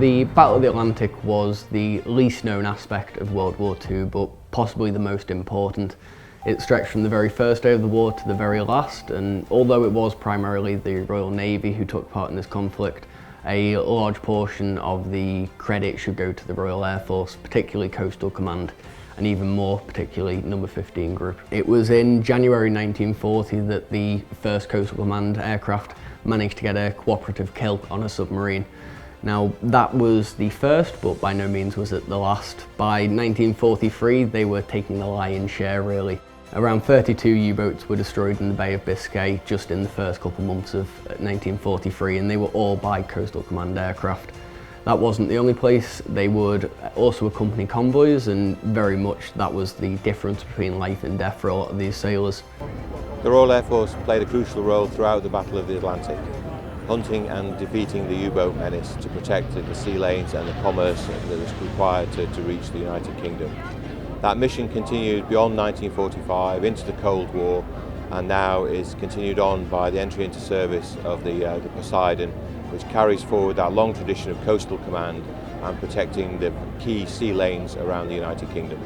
The Battle of the Atlantic was the least known aspect of World War II, but possibly the most important. It stretched from the very first day of the war to the very last, and although it was primarily the Royal Navy who took part in this conflict, a large portion of the credit should go to the Royal Air Force, particularly Coastal Command, and even more particularly No. 15 Group. It was in January 1940 that the first Coastal Command aircraft managed to get a cooperative kill on a submarine. Now, that was the first, but by no means was it the last. By 1943, they were taking the lion's share, really. Around 32 U-boats were destroyed in the Bay of Biscay just in the first couple months of 1943, and they were all by Coastal Command aircraft. That wasn't the only place. They would also accompany convoys, and very much that was the difference between life and death for a lot of these sailors. The Royal Air Force played a crucial role throughout the Battle of the Atlantic, hunting and defeating the U-boat menace to protect the sea lanes and the commerce that was required to reach the United Kingdom. That mission continued beyond 1945 into the Cold War, and now is continued on by the entry into service of the Poseidon, which carries forward that long tradition of coastal command and protecting the key sea lanes around the United Kingdom.